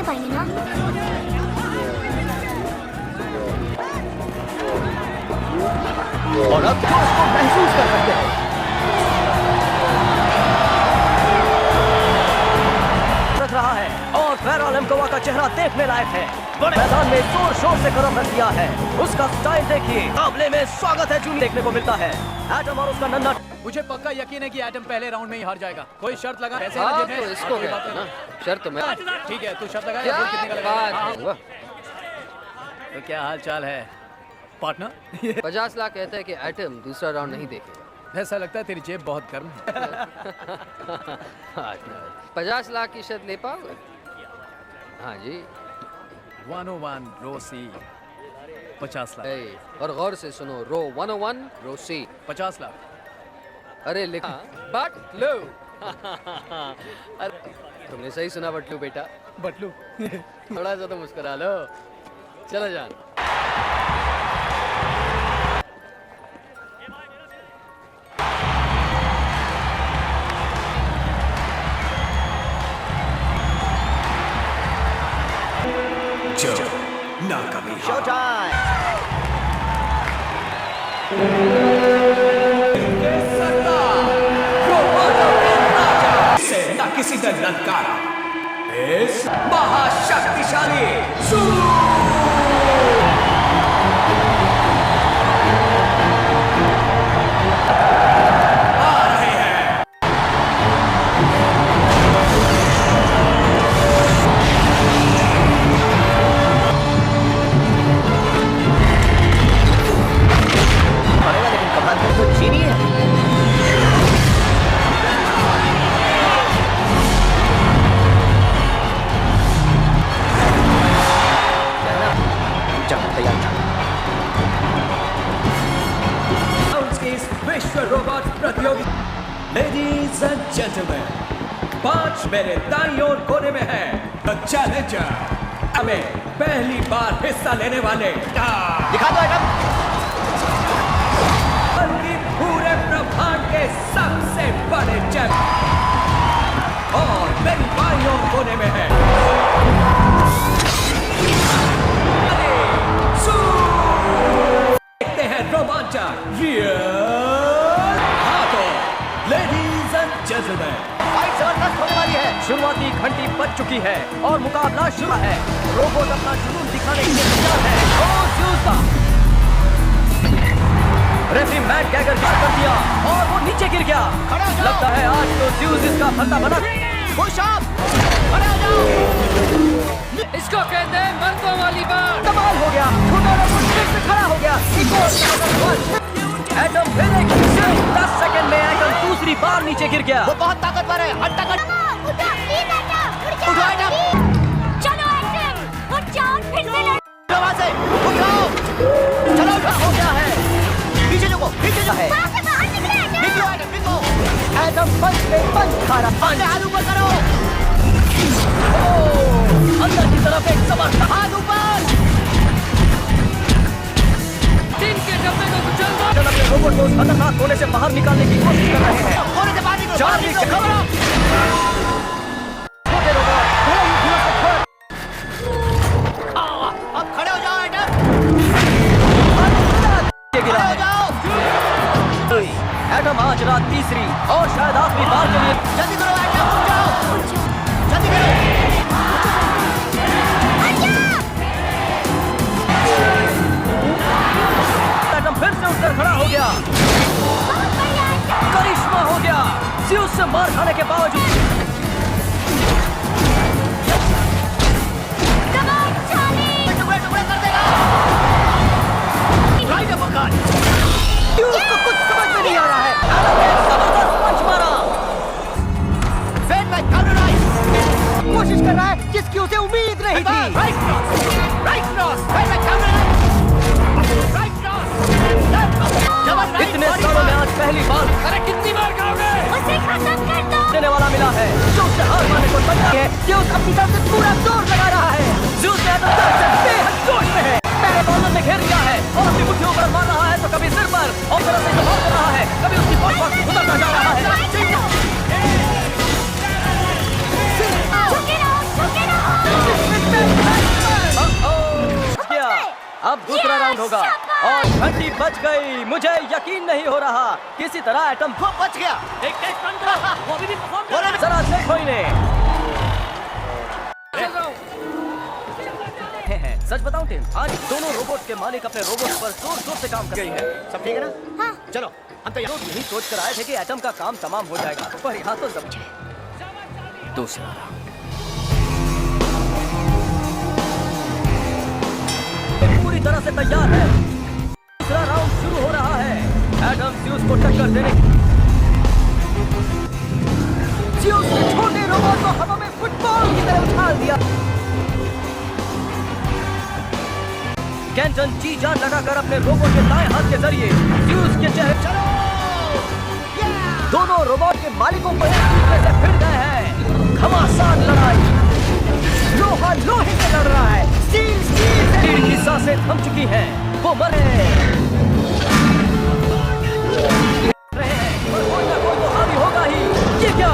दे पाएंगे ना? मुझे पक्का यकीन है कि एटम पहले राउंड में ही हार जाएगा। कोई शर्त लगा? तो इसको कहते हैं ना, शर्त में। ठीक है, तू शर्त लगा या कितने का लगा? तो क्या हाल चाल है पार्टनर? 50 लाख कहता है कि एटम दूसरा राउंड नहीं देखेगा। ऐसा लगता है तेरी जेब बहुत गर्म है। 50 लाख की शर्त ले पाओगे? हाँ जी। 101 रो सी 50 लाख। और गौर से सुनो, रो 101 रो सी 50 लाख। अरे लिखा बटलू। तुमने सही सुना बटलू बेटा। बटलू। थोड़ा सा तो मुस्कुरा लो। चलो जान। Show time. किसी ने ललकारा इस महाशक्तिशाली आ रहे हैं। पड़ेगा लेकिन कप्तान तो चीनी है। विश्व रोबोट प्रतियोगिता। लेडीज एंड जेंटलमैन, 5 मेरे दाईं ओर कोने में है द चैलेंजर। हमें पहली बार हिस्सा लेने वाले दिखा दो एटम। बल्कि पूरे ब्रह्मांड के सबसे बड़े चैलेंज। और मेरी बाईं ओर कोने में है देखते हैं रोमांचक लेडीज एंड जेंटलमैन, फाइट जबरदस्त होने वाली है। शुरुआती घंटी बज चुकी है और मुकाबला शुरू है। रोबोट अपना जुनून दिखाने के लिए तैयार है। और ज़्यूस का रेफरी मैट गैगर गिर कर दिया और वो नीचे गिर गया। लगता है आज तो ज़्यूस इसका फंदा बना। पुश अप, खड़े हो जाओ। इसको कहते हैं मर्दों वाली बात। कमाल हो गया। छोटा रोबोट फिर से खड़ा हो गया। एक और एटम फिर एक सिर्फ 10 सेकंड में एटम दूसरी बार नीचे गिर गया। वो बहुत ताकतवर है। हट्टा कर। उठो एटम। चलो एटम, उठ जाओ, फिर से लड़। वहाँ से उठाओ। चलो उठा हो गया है। पीछे देखो, पीछे जो है। वहाँ से बाहर निकले एटम। निकलो एटम, निकलो। एटम पंच पे पंच खा रहा। अपने हाथ ऊपर करो। अंदर की तरफ एक जबरदस्त हाथ ऊपर। दिन के डब्बे को कुचल दो। अपने रोबोट को उस खतरनाक कोने से बाहर निकालने की कोशिश कर रहे हैं। कोने से बाहर निकलो। चार बाहर निकलो, निकलो। खबर आओ। छोटे रोबोट थोड़ा ही दूर से खड़े। अब खड़े हो जाओ एटम। गिरा खड़े हो है। जाओ। एटम आज रात तीसरी और शायद आखिरी बार के लिए जल्दी करो एटम, उठ जाओ। जल्दी करो। एटम फिर से उठकर खड़ा हो गया। करिश्मा हो गया। ज़्यूस से मार खाने के बावजूद टुकड़े टुकड़े कर देगा। Right uppercut. ज़्यूस को कुछ समझ में नहीं आ रहा है। एटम ने एक जबरदस्त पंच मारा। फेड बाय काउंटर कोशिश कर रहा है जिसकी उसे उम्मीद नहीं थी। Right cross, right cross, fed by counter right cross. इतने सालों में आज पहली बार अरे कितनी बार खाओगे? उसे खत्म कर दो। देने वाला मिला है। जो उससे हार मानने को तैयार है। ज़्यूस अपनी तरफ से पूरा जोर लगा रहा है। ज़्यूस ने एटम से बेहद जोश में है। पहले बॉलर में घेर लिया है और अपनी मुट्ठियों पर मार रहा है तो कभी सिर पर और तरह से इस्तेमाल कर रहा है। कभी उसकी बॉल पर उतरता जा रहा है। झुके रहो, झुके रहो। राउंड होगा और घंटी बज गई। मुझे यकीन नहीं हो रहा, किसी तरह एटम वो बच गया। एक टेस्ट बंद करो, वो अभी भी परफॉर्म कर रहा है। जरा देखो इन्हें। सच बताऊं टीम, आज दोनों रोबोट के मालिक अपने रोबोट पर जोर जोर से काम कर रही है। सब ठीक है ना? हाँ। चलो हम तो लोग यही सोच कर आए थे कि एटम का काम तमाम हो जाएगा, पर यहाँ तो सब दूसरा पूरी तरह से तैयार है। दूसरा राउंड शुरू हो रहा है। एटम ज़्यूस को टक्कर देने ज़्यूस ने छोटे रोबोट को हवा में फुटबॉल की तरह उछाल दिया। केंटन जी जान लगाकर अपने रोबोट के दाएं हाथ के जरिए ज़्यूस के चेहरे चलो। दोनों रोबोट के मालिकों को एक दूसरे से भिड़ गए हैं। घमासान लड़ाई, लोहा लोहे से लड़ रहा है। स्टील स्टील से की सांसें थम चुकी हैं। वो मरे रहे हैं, पर कोई ना कोई तो हावी होगा ही। ये क्या?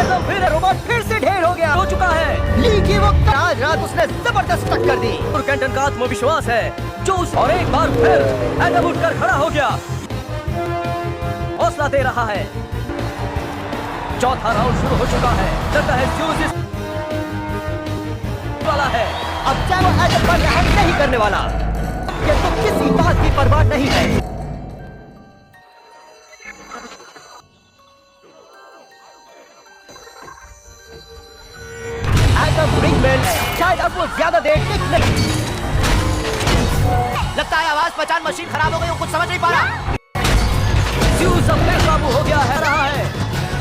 एटम फिर रोबोट फिर से ढेर हो गया, हो चुका है। ली की वो आज रात उसने जबरदस्त टक्कर दी। और केंटन का आत्मविश्वास है जोश, और एक बार फिर एटम उठकर खड़ा हो गया, हौसला दे रहा है। चौथा राउंड शुरू हो चुका है। लगता है ज़्यूस इस वाला है। अब चाहे वो एटम पर रहम नहीं करने वाला, ये तो किसी बात की परवाह नहीं है। एटम रिंग में शायद अब वो ज्यादा देर टिक नहीं। लगता है आवाज पहचान मशीन खराब हो गई, वो कुछ समझ नहीं पा रहा। ज़्यूस अब बेकाबू हो गया है रहा है,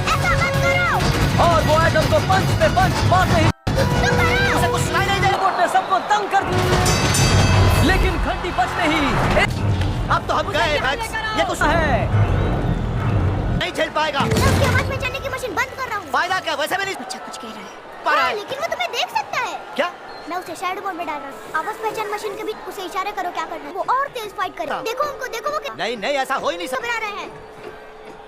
ऐसा मत करो। और वो एटम को पंच पे पंच मारते ही उसे कुछ सुनाई नहीं दे। रोबोट ने सबको तंग कर दिया, लेकिन घंटी बजते ही अब तो हम गए मैक्स, ये कुछ है। नहीं झेल पाएगा। मैं उसकी आवाज पहचानने की मशीन बंद कर रहा हूँ। फायदा क्या, वैसे भी नहीं अच्छा कुछ कह रहा है। पा रहा हाँ, है। लेकिन वो तुम्हें देख सकता है। क्या? मैं उसे शैडो मोड में डाल रहा हूँ। आवाज पहचान मशीन के बीच उसे इशारा करो क्या करना है। वो और तेज फाइट करे। हाँ। देखो उनको, देखो वो क्या नहीं नहीं, ऐसा हो ही नहीं सकता। घबरा रहे हैं।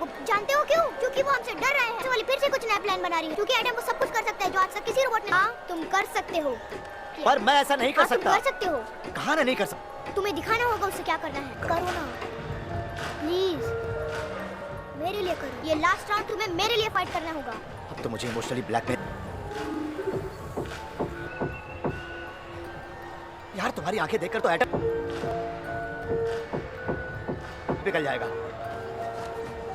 वो जानते हो क्यों? क्योंकि वो हमसे डर रहे हैं। वाली फिर से कुछ नया प्लान बना रही है, क्योंकि एडम वो सब कुछ कर सकता है जो आज तक किसी रोबोट ने। हाँ, तुम कर सकते हो, पर मैं ऐसा नहीं कर हाँ, तुम सकता। कर सकते हो। कहा ना नहीं कर सकता। तुम्हें दिखाना होगा उसे क्या करना है। करो ना प्लीज, मेरे लिए करो। ये लास्ट राउंड तुम्हें मेरे लिए फाइट करना होगा। अब तो मुझे इमोशनली ब्लैकमेल। यार तुम्हारी आंखें देखकर तो एटम पिघल जाएगा।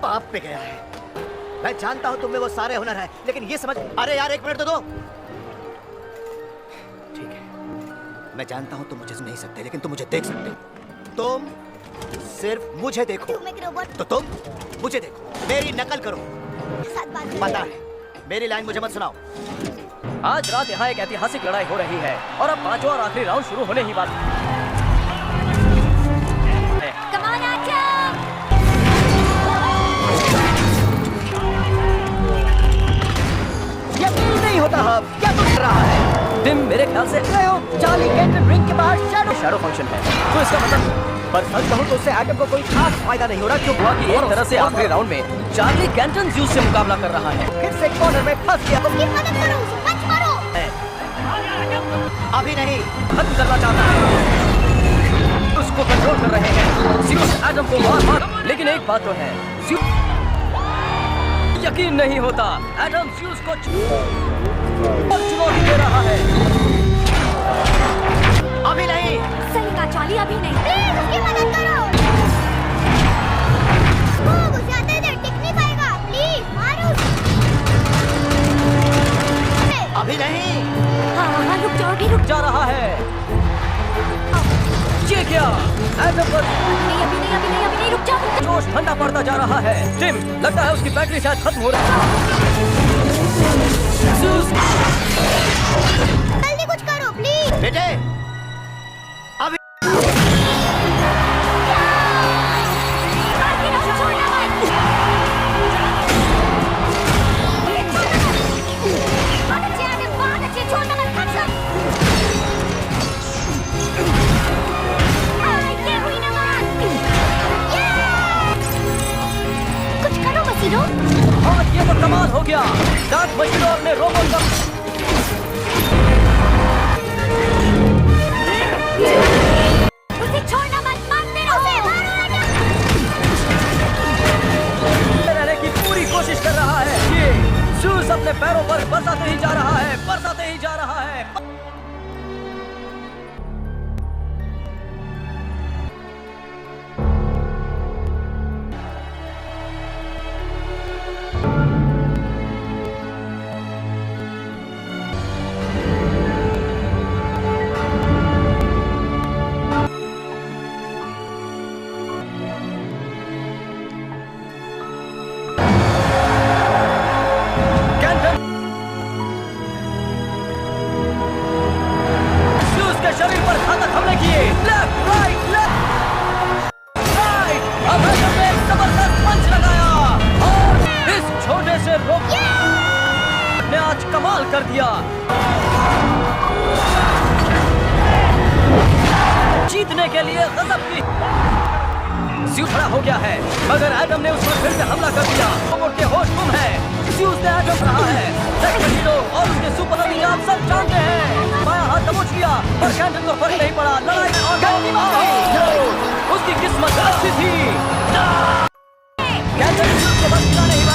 पाप पे गया है। मैं जानता हूं तुम में वो सारे हुनर हैं, लेकिन ये समझ। अरे यार एक मिनट तो दो। ठीक है, मैं जानता हूं तुम मुझे सुन नहीं सकते, लेकिन तुम मुझे देख सकते हो। तुम सिर्फ मुझे देखो, तुम एक रोबोट तो तुम मुझे देखो, मेरी नकल करो। के साथ बात पता है, मेरी लाइन मुझे मत सुनाओ। आज रात यहाँ एक ऐतिहासिक लड़ाई हो रही है, और अब पांचवा और आखिरी राउंड शुरू होने ही वाला है। Come on atom. यकीन नहीं होता हम क्या कुछ कर रहा है। टिम मेरे ख्याल से चार्ली केंटन रिंग के बाहर शैडो फंक्शन है, तो इसका मतलब पर सच कहूं तो उससे एटम को कोई खास फायदा नहीं हो रहा, क्यों? हुआ कि एक तरह से आखिरी राउंड में चार्ली केंटन ज़्यूस से मुकाबला कर रहा है। फिर से कॉर्नर में फंस गया। उसकी मदद करो, उसे पंच मारो। अभी नहीं। खत्म करना चाहता है, उसको कंट्रोल कर रहे हैं ज़्यूस एटम को मार, लेकिन एक बात तो है, यकीन नहीं होता, एटम ज़्यूस को चुनौती दे रहा है। अभी नहीं। सही कहा चार्ली, अभी नहीं। प्लीज उसकी मदद करो। वो ज्यादा देर टिक नहीं पाएगा। प्लीज मारो। अभी नहीं। हाँ, रुक जाओ, अभी रुक जा रहा है। ये क्या? एटम पर नहीं, अभी नहीं, अभी नहीं, अभी नहीं, रुक जाओ। जोश ठंडा पड़ता जा रहा है। टिम, लगता है उसकी बैटरी शायद खत्म हो रही है। ज़्यूस, जल्दी कुछ करो प्लीज। बेटे अभी छोड़ना मत। बहुत अच्छे एटम, बहुत अच्छे, छोड़ना मत। ये हुई ना बात। कुछ करो मसीनो। और ये तो कमाल हो गया। चारों पर बरसाते ही जा रहा है, बरसाते ही जा रहा है। शरीर पर घातक हमले किए। Left right left right. अब एडम ने एक जबरदस्त पंच लगाया और इस छोटे से रोक ने आज कमाल कर दिया। जीतने के लिए गजब की ज़्यूस खड़ा हो गया है, मगर एडम ने उस पर फिर से हमला कर दिया। रोबोट के होश गुम है। ज़्यूस ने एडम रहा है। मैग्नेटो और उसके सुपर अभी आप सब जानते हैं। बायां हाथ दबोच लिया, पर कैंटन को फर्क नहीं पड़ा। लड़ाई में और उसकी किस्मत अच्छी थी। कैंटन को बस नहीं